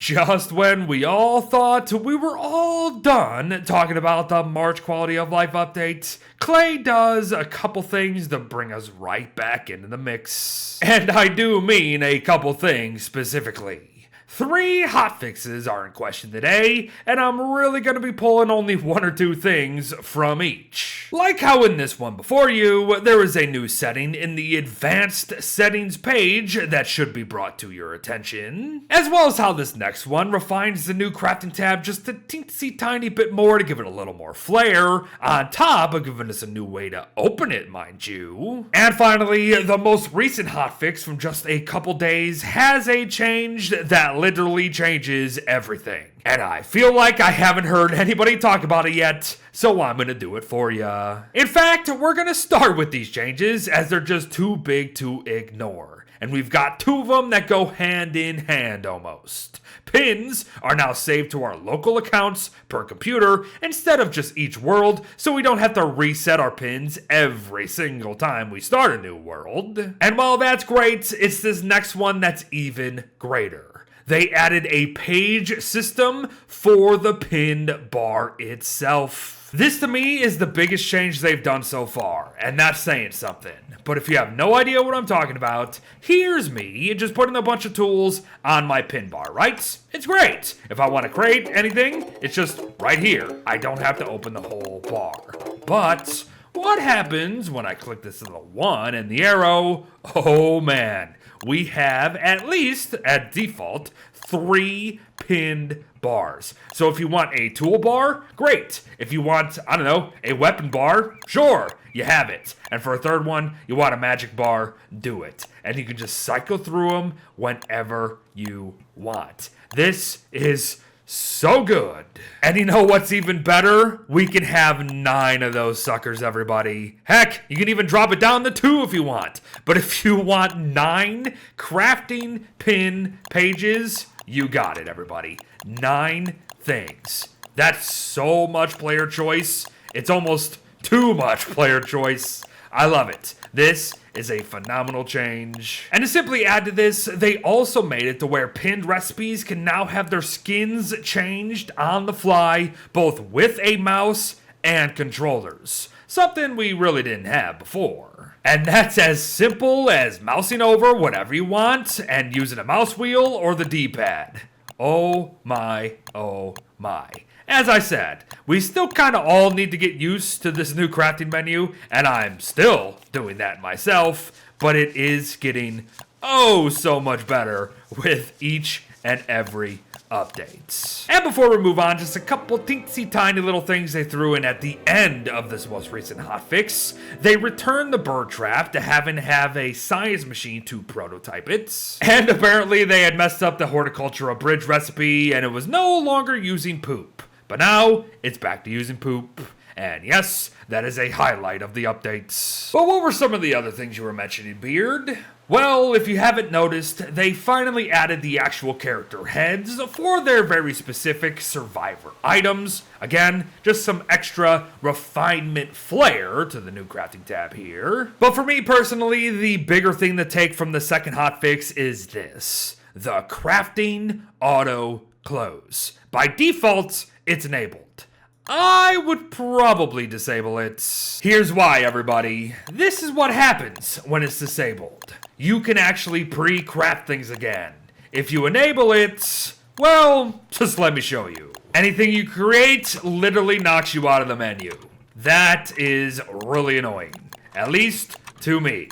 just when we all thought we were all done talking about the March quality of life update, Clay does a couple things to bring us right back into the mix. And I do mean a couple things specifically. 3 hotfixes are in question today, and I'm really going to be pulling only 1 or 2 things from each. Like how in this one before you, there is a new setting in the advanced settings page that should be brought to your attention, as well as how this next one refines the new crafting tab just a teensy tiny bit more to give it a little more flair, on top of giving us a new way to open it, mind you. And finally, the most recent hotfix from just a couple days has a change that literally changes everything. And I feel like I haven't heard anybody talk about it yet, so I'm gonna do it for ya. In fact, we're gonna start with these changes as they're just too big to ignore. And we've got 2 of them that go hand in hand almost. Pins are now saved to our local accounts per computer instead of just each world, so we don't have to reset our pins every single time we start a new world. And while that's great, it's this next one that's even greater. They added a page system for the pinned bar itself. This to me is the biggest change they've done so far, and that's saying something. But if you have no idea what I'm talking about, here's me just putting a bunch of tools on my pin bar, right? It's great. If I want to create anything, it's just right here. I don't have to open the whole bar. But what happens when I click this little 1 and the arrow? Oh man. We have, at least at default, 3 pinned bars. So if you want a toolbar, great. If you want, I don't know, a weapon bar, sure, you have it. And for a third one, you want a magic bar, do it. And you can just cycle through them whenever you want. This is so good. And you know what's even better? We can have 9 of those suckers, everybody. Heck, you can even drop it down to 2 if you want. But if you want 9 crafting pin pages, you got it, everybody. 9 things. That's so much player choice. It's almost too much player choice. I love it. This is a phenomenal change. And to simply add to this, they also made it to where pinned recipes can now have their skins changed on the fly, both with a mouse and controllers. Something we really didn't have before. And that's as simple as mousing over whatever you want and using a mouse wheel or the D-pad. Oh my, oh my. As I said, we still kind of all need to get used to this new crafting menu, and I'm still doing that myself, but it is getting oh so much better with each and every update. And before we move on, just a couple teensy tiny little things they threw in at the end of this most recent hotfix. They returned the bird trap to have a science machine to prototype it. And apparently they had messed up the horticulture abridged recipe and it was no longer using poop. But now, it's back to using poop. And yes, that is a highlight of the updates. But what were some of the other things you were mentioning, Beard? Well, if you haven't noticed, they finally added the actual character heads for their very specific survivor items. Again, just some extra refinement flair to the new crafting tab here. But for me personally, the bigger thing to take from the second hotfix is this. The crafting auto close. By default, it's enabled. I would probably disable it. Here's why, everybody. This is what happens when it's disabled. You can actually pre-craft things again. If you enable it, well, just let me show you. Anything you create literally knocks you out of the menu. That is really annoying. At least to me.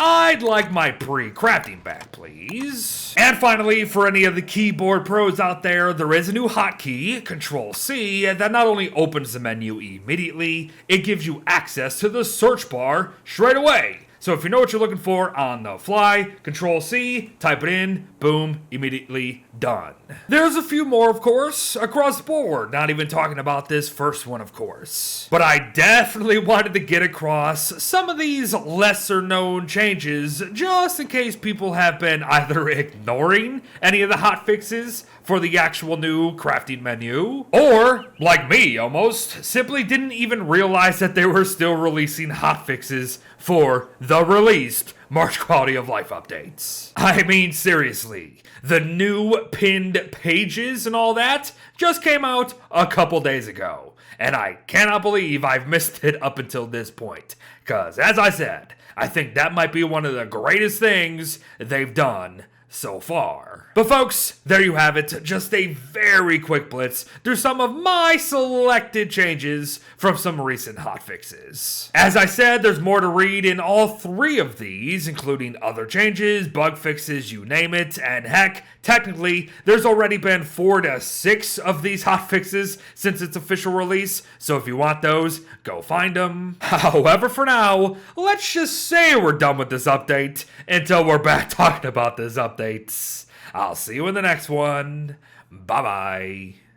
I'd like my pre-crafting back, please. And finally, for any of the keyboard pros out there, there is a new hotkey, Control-C, that not only opens the menu immediately, it gives you access to the search bar straight away. So if you know what you're looking for on the fly, Control-C, type it in, boom, immediately done. There's a few more, of course, across the board, not even talking about this first one, of course. But I definitely wanted to get across some of these lesser known changes, just in case people have been either ignoring any of the hotfixes for the actual new crafting menu, or, like me almost, simply didn't even realize that they were still releasing hotfixes for the released March quality of life updates. I mean, seriously, the new pinned pages and all that just came out a couple days ago. And I cannot believe I've missed it up until this point. Because, as I said, I think that might be one of the greatest things they've done so far. But folks, there you have it. Just a very quick blitz through some of my selected changes from some recent hotfixes. As I said, there's more to read in all three of these, including other changes, bug fixes, you name it, and heck, technically, there's already been 4 to 6 of these hotfixes since its official release, so if you want those, go find them. However, for now, let's just say we're done with this update until we're back talking about this updates. I'll see you in the next one. Bye-bye.